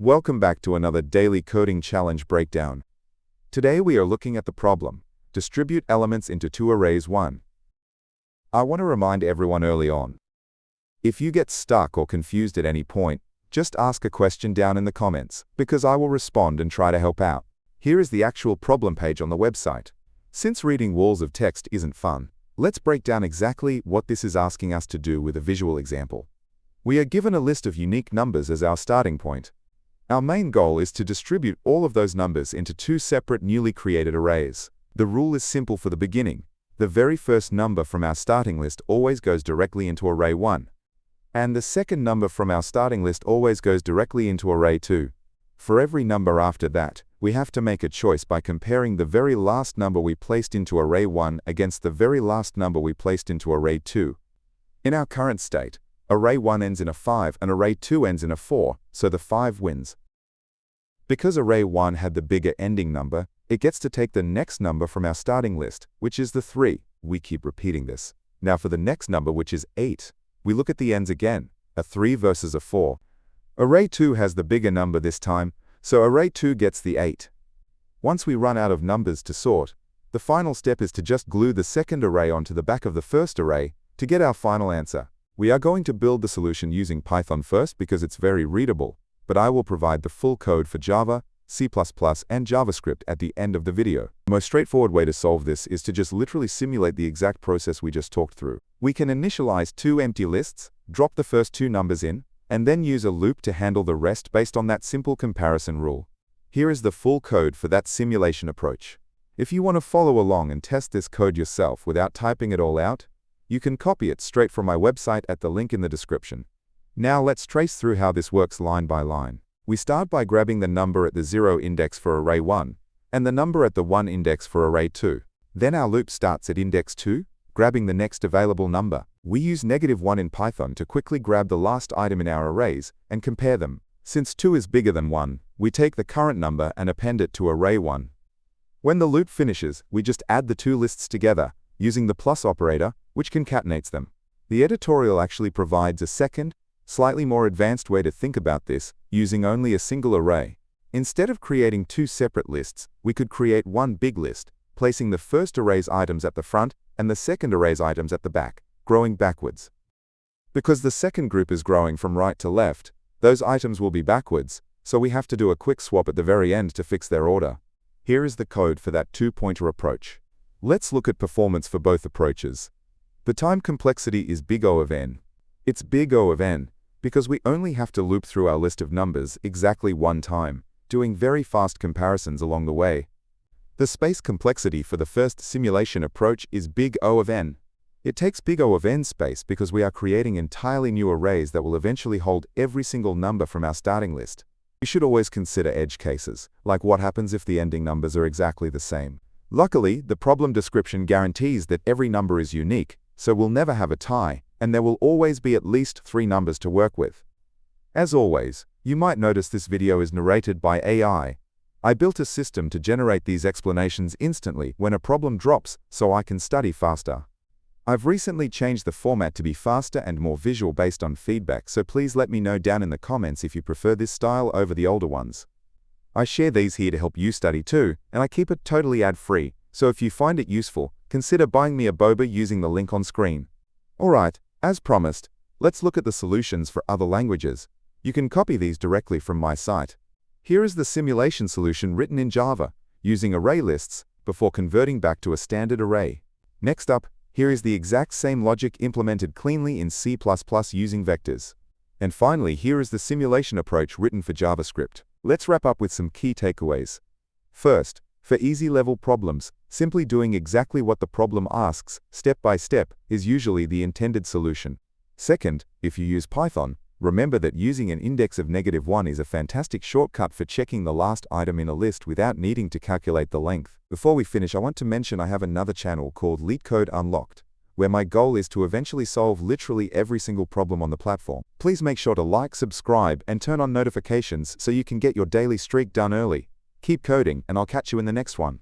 Welcome back to another daily coding challenge breakdown. Today we are looking at the problem, distribute elements into two arrays 1. I want to remind everyone early on. If you get stuck or confused at any point, just ask a question down in the comments, because I will respond and try to help out. Here is the actual problem page on the website. Since reading walls of text isn't fun, let's break down exactly what this is asking us to do with a visual example. We are given a list of unique numbers as our starting point. Our main goal is to distribute all of those numbers into two separate newly created arrays. The rule is simple for the beginning. The very first number from our starting list always goes directly into array 1. And the second number from our starting list always goes directly into array 2. For every number after that, we have to make a choice by comparing the very last number we placed into array 1 against the very last number we placed into array 2. In our current state, array 1 ends in a 5 and array 2 ends in a 4, so the 5 wins. Because array 1 had the bigger ending number, it gets to take the next number from our starting list, which is the 3. We keep repeating this. Now for the next number, which is 8, we look at the ends again, a 3 versus a 4. Array 2 has the bigger number this time, so array 2 gets the 8. Once we run out of numbers to sort, the final step is to just glue the second array onto the back of the first array to get our final answer. We are going to build the solution using Python first because it's very readable, but I will provide the full code for Java, C++, and JavaScript at the end of the video. The most straightforward way to solve this is to just literally simulate the exact process we just talked through. We can initialize two empty lists, drop the first two numbers in, and then use a loop to handle the rest based on that simple comparison rule. Here is the full code for that simulation approach. If you want to follow along and test this code yourself without typing it all out, you can copy it straight from my website at the link in the description. Now let's trace through how this works line by line. We start by grabbing the number at the 0 index for array 1, and the number at the 1 index for array 2. Then our loop starts at index 2, grabbing the next available number. We use -1 in Python to quickly grab the last item in our arrays and compare them. Since 2 is bigger than 1, we take the current number and append it to array 1. When the loop finishes, we just add the two lists together, using the plus operator, which concatenates them. The editorial actually provides a second, slightly more advanced way to think about this, using only a single array. Instead of creating two separate lists, we could create one big list, placing the first array's items at the front and the second array's items at the back, growing backwards. Because the second group is growing from right to left, those items will be backwards, so we have to do a quick swap at the very end to fix their order. Here is the code for that two-pointer approach. Let's look at performance for both approaches. The time complexity is big O of n. It's big O of n because we only have to loop through our list of numbers exactly one time, doing very fast comparisons along the way. The space complexity for the first simulation approach is big O of n. It takes big O of n space because we are creating entirely new arrays that will eventually hold every single number from our starting list. You should always consider edge cases, like what happens if the ending numbers are exactly the same. Luckily, the problem description guarantees that every number is unique, so we'll never have a tie, and there will always be at least 3 numbers to work with. As always, you might notice this video is narrated by AI. I built a system to generate these explanations instantly when a problem drops so I can study faster. I've recently changed the format to be faster and more visual based on feedback, so please let me know down in the comments if you prefer this style over the older ones. I share these here to help you study too, and I keep it totally ad-free, so if you find it useful, consider buying me a boba using the link on screen. Alright, as promised, let's look at the solutions for other languages. You can copy these directly from my site. Here is the simulation solution written in Java, using array lists, before converting back to a standard array. Next up, here is the exact same logic implemented cleanly in C++ using vectors. And finally, here is the simulation approach written for JavaScript. Let's wrap up with some key takeaways. First, for easy-level problems, simply doing exactly what the problem asks, step by step, is usually the intended solution. Second, if you use Python, remember that using an index of -1 is a fantastic shortcut for checking the last item in a list without needing to calculate the length. Before we finish, I want to mention I have another channel called Leetcode Unlocked, where my goal is to eventually solve literally every single problem on the platform. Please make sure to like, subscribe, and turn on notifications so you can get your daily streak done early. Keep coding, and I'll catch you in the next one.